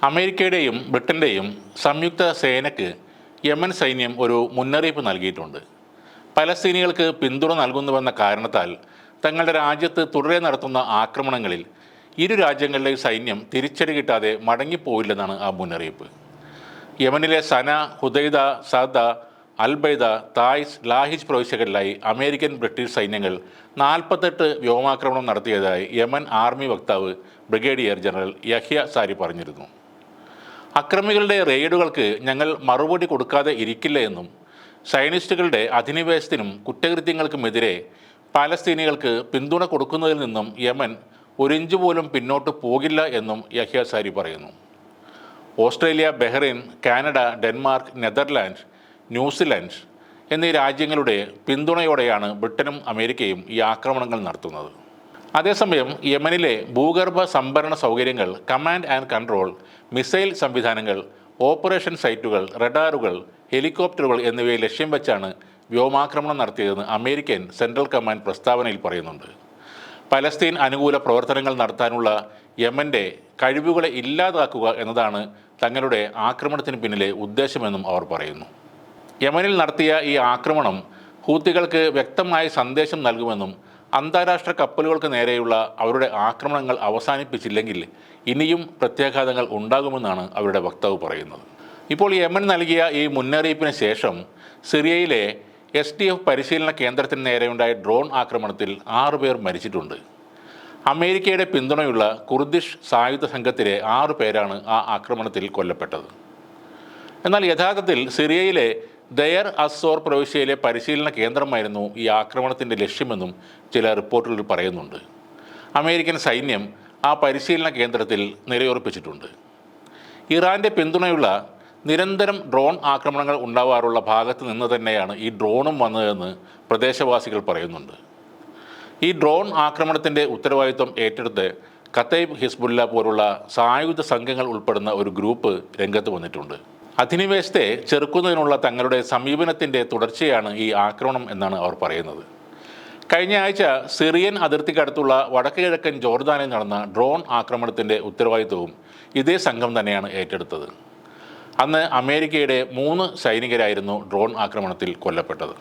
അമേരിക്കയുടെയും ബ്രിട്ടൻ്റെയും സംയുക്ത സേനയ്ക്ക് യമൻ സൈന്യം ഒരു മുന്നറിയിപ്പ് നൽകിയിട്ടുണ്ട്. പലസ്തീനികൾക്ക് പിന്തുണ നൽകുന്നുവെന്ന കാരണത്താൽ തങ്ങളുടെ രാജ്യത്ത് തുടരെ നടത്തുന്ന ആക്രമണങ്ങളിൽ ഇരു രാജ്യങ്ങളിലെയും സൈന്യം തിരിച്ചടി കിട്ടാതെ മടങ്ങിപ്പോയില്ലെന്നാണ് ആ മുന്നറിയിപ്പ്. യമനിലെ സന, ഹുദൈദ, സഅദ, അൽബൈദ, തായിസ്, ലാഹിജ് പ്രവിശ്യകളിലായി അമേരിക്കൻ ബ്രിട്ടീഷ് സൈന്യങ്ങൾ 48 വ്യോമാക്രമണം നടത്തിയതായി യമൻ ആർമി വക്താവ് ബ്രിഗേഡിയർ ജനറൽ യഹ്യ സാരി പറഞ്ഞിരുന്നു. അക്രമികളുടെ റെയ്ഡുകൾക്ക് ഞങ്ങൾ മറുപടി കൊടുക്കാതെ ഇരിക്കില്ല എന്നും സയനിസ്റ്റുകളുടെ അധിനിവേശത്തിനും കുറ്റകൃത്യങ്ങൾക്കുമെതിരെ പാലസ്തീനികൾക്ക് പിന്തുണ കൊടുക്കുന്നതിൽ നിന്നും യമൻ ഒരിഞ്ച് പോലും പിന്നോട്ട് പോകില്ല എന്നും യഹ്യ സാരി പറയുന്നു. Australia, Bahrain, Canada, Denmark, Netherlands, New Zealand എന്നീ രാജ്യങ്ങളുടെ പിന്തുണയോടെയാണ് ബ്രിട്ടനും അമേരിക്കയും ഈ ആക്രമണങ്ങൾ നടത്തുന്നത്. അതേസമയം യമനിലെ ഭൂഗർഭ സംഭരണ സൗകര്യങ്ങൾ, കമാൻഡ് ആൻഡ് കൺട്രോൾ, മിസൈൽ സംവിധാനങ്ങൾ, ഓപ്പറേഷൻ സൈറ്റുകൾ, റഡാറുകൾ, ഹെലികോപ്റ്ററുകൾ എന്നിവയെ ലക്ഷ്യം വെച്ചാണ് വ്യോമാക്രമണം നടത്തിയതെന്ന് അമേരിക്കൻ സെൻട്രൽ കമാൻഡ് പ്രസ്താവനയിൽ പറയുന്നുണ്ട്. പലസ്തീൻ അനുകൂല പ്രവർത്തനങ്ങൾ നടത്താനുള്ള യമൻ്റെ കഴിവുകളെ ഇല്ലാതാക്കുക എന്നതാണ് തങ്ങളുടെ ആക്രമണത്തിന് പിന്നിലെ ഉദ്ദേശമെന്നും അവർ പറയുന്നു. യമനിൽ നടത്തിയ ഈ ആക്രമണം ഹൂത്തികൾക്ക് വ്യക്തമായ സന്ദേശം നൽകുമെന്നും അന്താരാഷ്ട്ര കപ്പലുകൾക്ക് നേരെയുള്ള അവരുടെ ആക്രമണങ്ങൾ അവസാനിപ്പിച്ചില്ലെങ്കിൽ ഇനിയും പ്രത്യാഘാതങ്ങൾ ഉണ്ടാകുമെന്നാണ് അവരുടെ വക്താവ് പറയുന്നത്. ഇപ്പോൾ യമൻ നൽകിയ ഈ മുന്നറിയിപ്പിന് ശേഷം സിറിയയിലെ SDF പരിശീലന കേന്ദ്രത്തിന് നേരെയുണ്ടായ ഡ്രോൺ ആക്രമണത്തിൽ 6 പേർ മരിച്ചിട്ടുണ്ട്. അമേരിക്കയുടെ പിന്തുണയുള്ള കുർദിഷ് സായുധ സംഘത്തിലെ 6 പേരാണ് ആ ആക്രമണത്തിൽ കൊല്ലപ്പെട്ടത്. എന്നാൽ യഥാർത്ഥത്തിൽ സിറിയയിലെ ദയർ അസ്സോർ പ്രവിശ്യയിലെ പരിശീലന കേന്ദ്രമായിരുന്നു ഈ ആക്രമണത്തിൻ്റെ ലക്ഷ്യമെന്നും ചില റിപ്പോർട്ടുകളിൽ പറയുന്നുണ്ട്. അമേരിക്കൻ സൈന്യം ആ പരിശീലന കേന്ദ്രത്തിൽ നിലയുറപ്പിച്ചിട്ടുണ്ട്. ഇറാൻ്റെ പിന്തുണയുള്ള നിരന്തരം ഡ്രോൺ ആക്രമണങ്ങൾ ഉണ്ടാവാറുള്ള ഭാഗത്ത് നിന്ന് തന്നെയാണ് ഈ ഡ്രോണും വന്നതെന്ന് പ്രദേശവാസികൾ പറയുന്നുണ്ട്. ഈ ഡ്രോൺ ആക്രമണത്തിൻ്റെ ഉത്തരവാദിത്വം ഏറ്റെടുത്ത് കതൈബ് ഹിസ്ബുല്ല പോലുള്ള സായുധ സംഘങ്ങൾ ഉൾപ്പെടുന്ന ഒരു ഗ്രൂപ്പ് രംഗത്ത് വന്നിട്ടുണ്ട്. അധിനിവേശത്തെ ചെറുക്കുന്നതിനുള്ള തങ്ങളുടെ സമീപനത്തിൻ്റെ തുടർച്ചയാണ് ഈ ആക്രമണം എന്നാണ് അവർ പറയുന്നത്. കഴിഞ്ഞ ആഴ്ച സിറിയൻ അതിർത്തിക്കടുത്തുള്ള വടക്ക് കിഴക്കൻ ജോർദാനിൽ നടന്ന ഡ്രോൺ ആക്രമണത്തിൻ്റെ ഉത്തരവാദിത്വവും ഇതേ സംഘം തന്നെയാണ് ഏറ്റെടുത്തത്. അന്ന് അമേരിക്കയുടെ 3 സൈനികരായിരുന്നു ഡ്രോൺ ആക്രമണത്തിൽ കൊല്ലപ്പെട്ടത്.